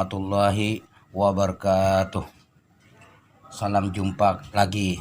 warahmatullahi wabarakatuh. Salam jumpa lagi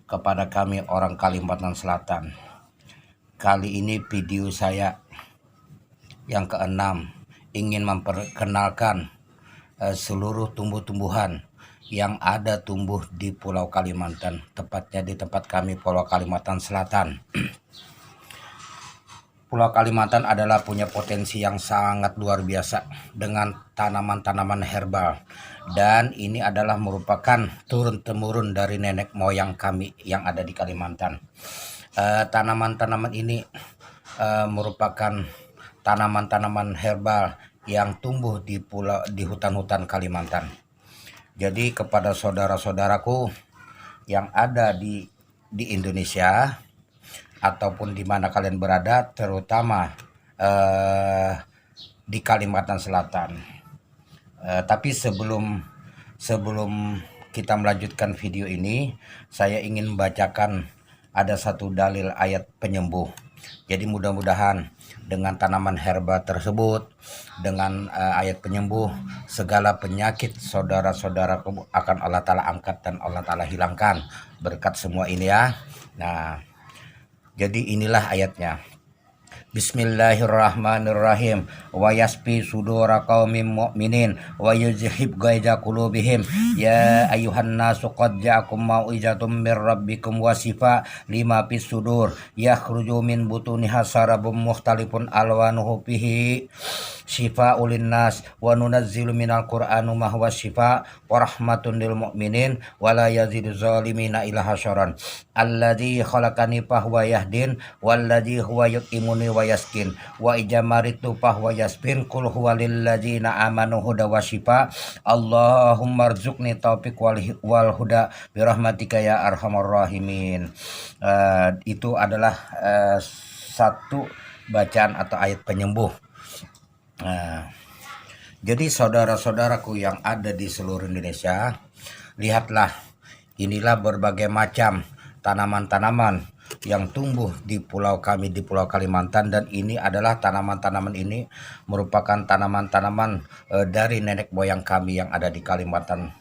kepada kami orang Kalimantan Selatan. Kali ini video saya yang keenam ingin memperkenalkan seluruh tumbuh-tumbuhan yang ada tumbuh di Pulau Kalimantan, tepatnya di tempat kami Pulau Kalimantan Selatan. Pulau Kalimantan adalah punya potensi yang sangat luar biasa dengan tanaman-tanaman herbal, dan ini adalah merupakan turun-temurun dari nenek moyang kami yang ada di Kalimantan. Tanaman-tanaman ini merupakan tanaman-tanaman herbal yang tumbuh di hutan-hutan Kalimantan. Jadi kepada saudara-saudaraku yang ada di Indonesia ataupun di mana kalian berada, terutama di Kalimantan Selatan. Tapi sebelum kita melanjutkan video ini, saya ingin membacakan ada satu dalil ayat penyembuh. Jadi mudah-mudahan dengan tanaman herba tersebut, dengan ayat penyembuh, segala penyakit saudara-saudaraku akan Allah Ta'ala angkat dan Allah Ta'ala hilangkan berkat semua ini ya. Nah, jadi inilah ayatnya. Bismillahirrahmanirrahim. Wa yasfi sudura qaumin mu'minin wa yuzhib ghaiza qulubihim. Ya ayuhan nasu qad ja'akum mau'izatum mir rabbikum wa shifa lima fis sudur. Yakhruju min butuniha sarabun mukhtalifun alwanuhu fihi shifa'ul linnas wa nunazzilu minal qur'ani ma huwa shifa' wa rahmatun lil mu'minin wa la yazidu zalimina illa hasaran. Alladzi khalaqani fahuwa yahdin walladzi huwa yut'imuni wa yaskin wa ijamaritu fahuwa yasbin qul huwa lil ladzina amanu huda wa shifa. Allahumma rzuqni taufiq wal huda birahmatika ya arhamar rahimin. Itu adalah satu bacaan atau ayat penyembuh. Jadi saudara-saudaraku yang ada di seluruh Indonesia, lihatlah, inilah berbagai macam tanaman-tanaman yang tumbuh di pulau kami, di Pulau Kalimantan, dan ini adalah tanaman-tanaman ini merupakan tanaman-tanaman dari nenek moyang kami yang ada di Kalimantan.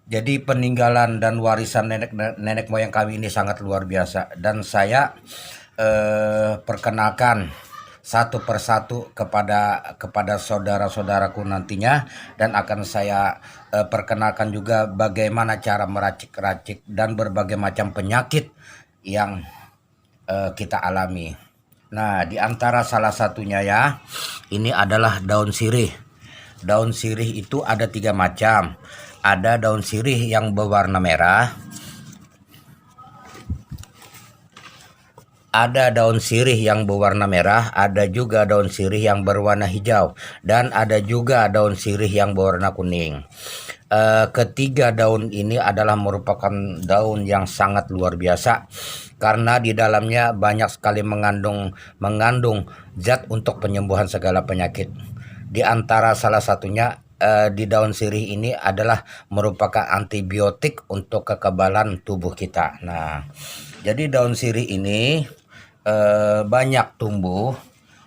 Jadi peninggalan dan warisan nenek moyang kami ini sangat luar biasa, dan saya perkenalkan satu persatu kepada saudara-saudaraku nantinya, dan akan saya perkenalkan juga bagaimana cara meracik-racik dan berbagai macam penyakit yang kita alami. Nah, di antara salah satunya ya, ini adalah daun sirih. Daun sirih itu ada 3 macam. Ada daun sirih yang berwarna merah, ada daun sirih yang berwarna merah, ada juga daun sirih yang berwarna hijau, dan ada juga daun sirih yang berwarna kuning. Ketiga daun ini adalah merupakan daun yang sangat luar biasa karena di dalamnya banyak sekali mengandung zat untuk penyembuhan segala penyakit. Di antara salah satunya di daun sirih ini adalah merupakan antibiotik untuk kekebalan tubuh kita. Nah, jadi daun sirih ini banyak tumbuh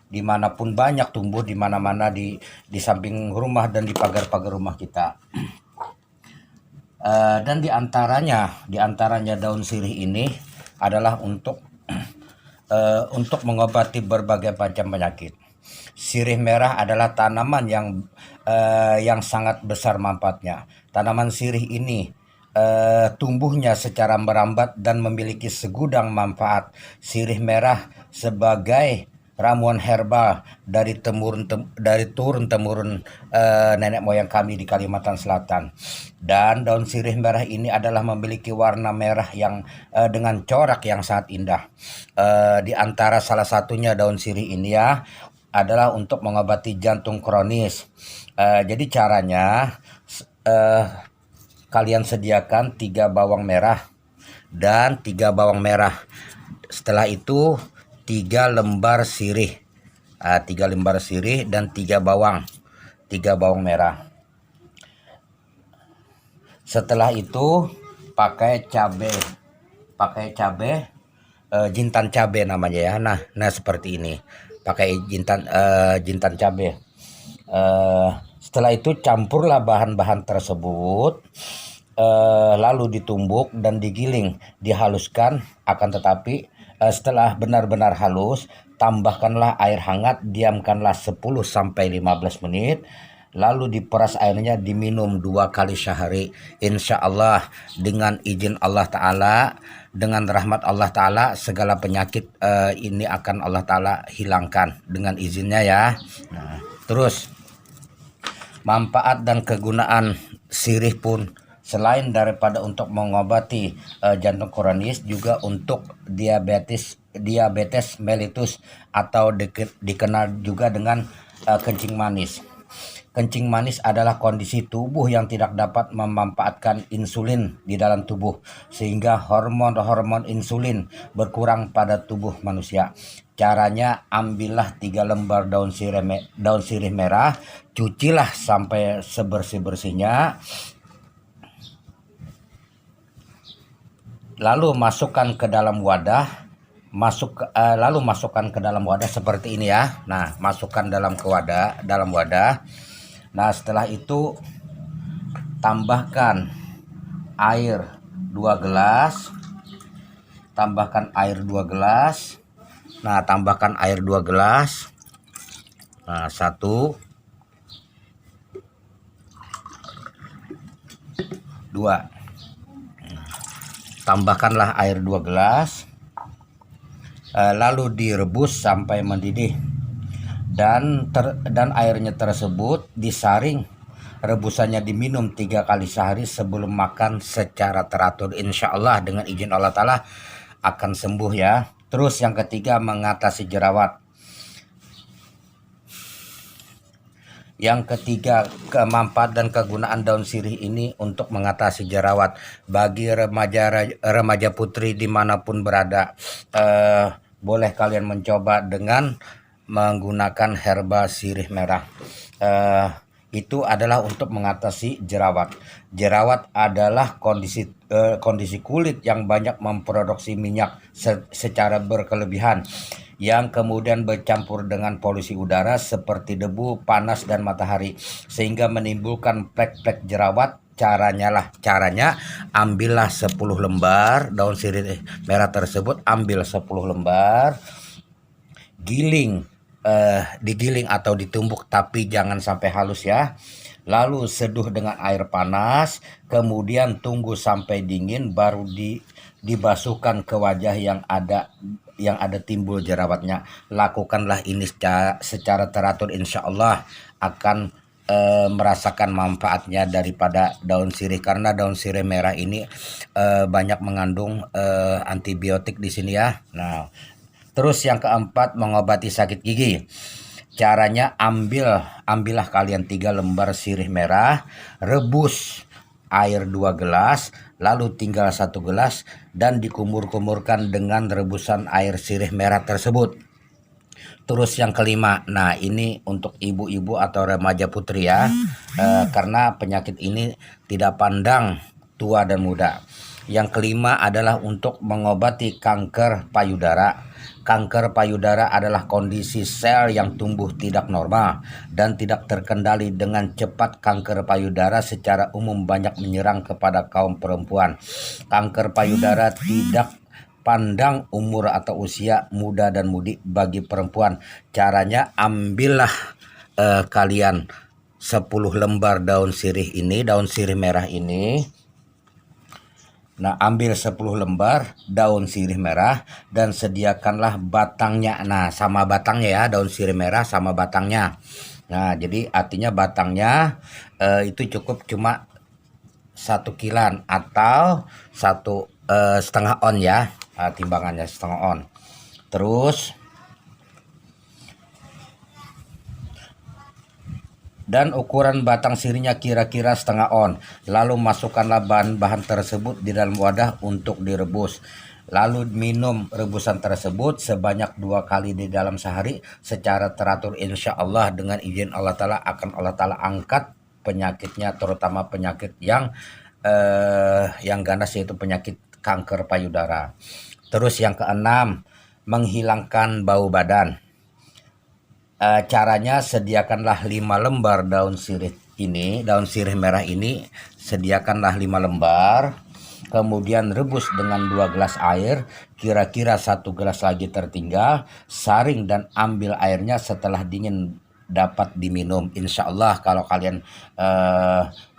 dimanapun, banyak tumbuh di mana-mana, di samping rumah dan di pagar-pagar rumah kita. Dan di antaranya daun sirih ini adalah untuk mengobati berbagai macam penyakit. Sirih merah adalah tanaman yang sangat besar manfaatnya. Tanaman sirih ini tumbuhnya secara merambat dan memiliki segudang manfaat. Sirih merah sebagai ramuan herbal dari turun-temurun nenek moyang kami di Kalimantan Selatan. Dan daun sirih merah ini adalah memiliki warna merah yang dengan corak yang sangat indah. Di antara salah satunya daun sirih ini ya adalah untuk mengobati jantung kronis. Jadi caranya kalian sediakan 3 bawang merah dan 3 bawang merah. Setelah itu 3 lembar sirih, 3 lembar sirih dan 3 bawang merah. Setelah itu pakai cabai jintan cabai namanya ya. Nah seperti ini. pakai jintan cabai. Setelah itu campurlah bahan-bahan tersebut, lalu ditumbuk dan digiling, dihaluskan. Akan tetapi setelah benar-benar halus, tambahkanlah air hangat, diamkanlah 10 sampai 15 menit. Lalu diperas airnya, diminum 2 kali sehari. Insya Allah dengan izin Allah Ta'ala, dengan rahmat Allah Ta'ala, segala penyakit ini akan Allah Ta'ala hilangkan dengan izinnya ya. Nah, terus manfaat dan kegunaan sirih pun selain daripada untuk mengobati jantung kronis, juga untuk diabetes mellitus atau dikenal juga dengan kencing manis. Kencing manis adalah kondisi tubuh yang tidak dapat memanfaatkan insulin di dalam tubuh, sehingga hormon-hormon insulin berkurang pada tubuh manusia. Caranya, ambillah 3 lembar daun sirih merah, cucilah sampai sebersih-bersihnya, lalu masukkan ke dalam wadah. Lalu masukkan ke dalam wadah seperti ini ya. Nah, masukkan dalam wadah. Nah, setelah itu tambahkan air 2 gelas. Nah, tambahkan air 2 gelas. Nah, 1 2. Tambahkanlah air 2 gelas. Lalu direbus sampai mendidih. Dan airnya tersebut disaring, rebusannya diminum 3 kali sehari sebelum makan secara teratur. Insya Allah dengan izin Allah Ta'ala akan sembuh ya. Terus yang ketiga, mengatasi jerawat. Yang ketiga, manfaat dan kegunaan daun sirih ini untuk mengatasi jerawat bagi remaja putri dimanapun berada. Boleh kalian mencoba dengan menggunakan herba sirih merah. Itu adalah untuk mengatasi jerawat. Jerawat adalah kondisi kulit yang banyak memproduksi minyak secara berkelebihan, yang kemudian bercampur dengan polusi udara seperti debu, panas, dan matahari, sehingga menimbulkan plek-plek jerawat. Caranya ambillah 10 lembar daun sirih merah tersebut, ambil 10 lembar, digiling atau ditumbuk, tapi jangan sampai halus ya. Lalu seduh dengan air panas, kemudian tunggu sampai dingin, baru dibasuhkan ke wajah yang ada timbul jerawatnya. Lakukanlah ini secara teratur, insya Allah akan merasakan manfaatnya daripada daun sirih, karena daun sirih merah ini banyak mengandung antibiotik di sini ya. Nah, terus yang keempat, mengobati sakit gigi. Caranya, ambillah kalian 3 lembar sirih merah, rebus air 2 gelas, lalu tinggal 1 gelas, dan dikumur-kumurkan dengan rebusan air sirih merah tersebut. Terus yang kelima, nah ini untuk ibu-ibu atau remaja putri ya, karena penyakit ini tidak pandang tua dan muda. Yang kelima adalah untuk mengobati kanker payudara. Kanker payudara adalah kondisi sel yang tumbuh tidak normal dan tidak terkendali dengan cepat. Kanker payudara secara umum banyak menyerang kepada kaum perempuan. Kanker payudara tidak pandang umur atau usia, muda dan mudi bagi perempuan. Caranya, ambillah kalian 10 lembar daun sirih merah ini. Nah, ambil 10 lembar daun sirih merah dan sediakanlah batangnya. Nah, sama batangnya ya, daun sirih merah sama batangnya. Nah, jadi artinya batangnya itu cukup cuma 1 kilan atau 1,5 on ya. Timbangannya 1,5 on. Terus dan ukuran batang sirihnya kira-kira 1/2 on. Lalu masukkanlah bahan-bahan tersebut di dalam wadah untuk direbus. Lalu minum rebusan tersebut sebanyak 2 kali di dalam sehari secara teratur. Insya Allah dengan izin Allah Ta'ala akan Allah Ta'ala angkat penyakitnya, terutama penyakit yang ganas, yaitu penyakit kanker payudara. Terus yang keenam, menghilangkan bau badan. Caranya sediakanlah 5 lembar daun sirih ini, daun sirih merah ini sediakanlah 5 lembar. Kemudian rebus dengan 2 gelas air, kira-kira 1 gelas lagi tertinggal, saring dan ambil airnya setelah dingin dapat diminum. Insya Allah kalau kalian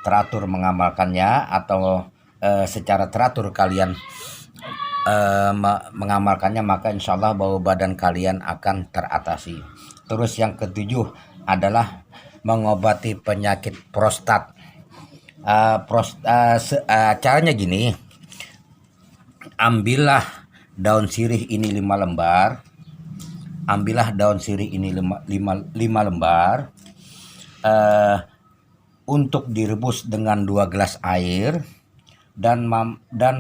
teratur mengamalkannya atau secara teratur kalian mengamalkannya, maka insya Allah bau badan kalian akan teratasi. Terus yang ketujuh adalah mengobati penyakit prostat. Caranya gini, ambillah daun sirih ini 5 lembar, lembar untuk direbus dengan 2 gelas air, dan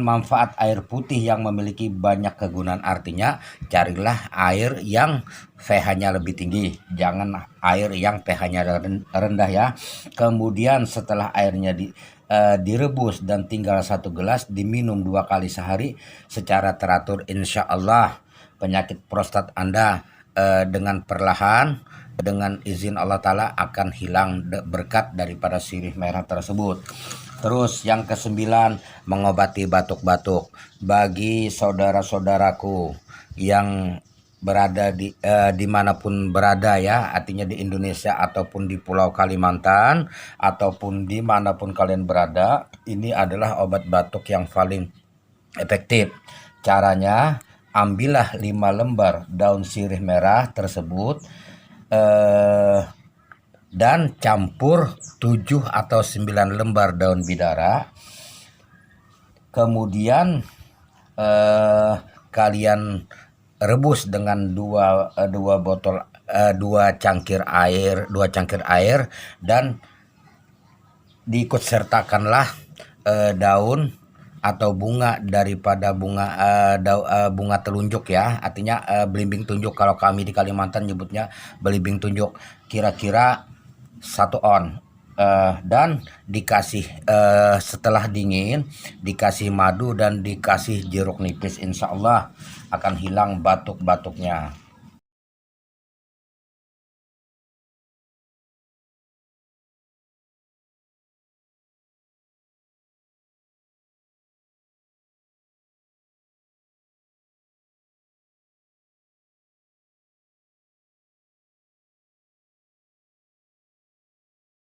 manfaat air putih yang memiliki banyak kegunaan. Artinya carilah air yang pH-nya lebih tinggi, jangan air yang pH-nya rendah ya. Kemudian setelah airnya direbus dan tinggal 1 gelas, diminum 2 kali sehari secara teratur. Insya Allah penyakit prostat Anda dengan perlahan, dengan izin Allah Ta'ala akan hilang berkat daripada sirih merah tersebut. Terus yang kesembilan, mengobati batuk-batuk. Bagi saudara-saudaraku yang berada dimanapun berada ya, artinya di Indonesia ataupun di Pulau Kalimantan ataupun dimanapun kalian berada, ini adalah obat batuk yang paling efektif. Caranya, ambillah 5 lembar daun sirih merah tersebut dan campur 7 atau 9 lembar daun bidara. Kemudian kalian rebus dengan 2 cangkir air dan diikut sertakanlah daun atau bunga daripada bunga telunjuk ya, artinya belimbing tunjuk. Kalau kami di Kalimantan nyebutnya belimbing tunjuk, kira-kira 1 on. Dan dikasih setelah dingin dikasih madu dan dikasih jeruk nipis, insya Allah akan hilang batuk-batuknya.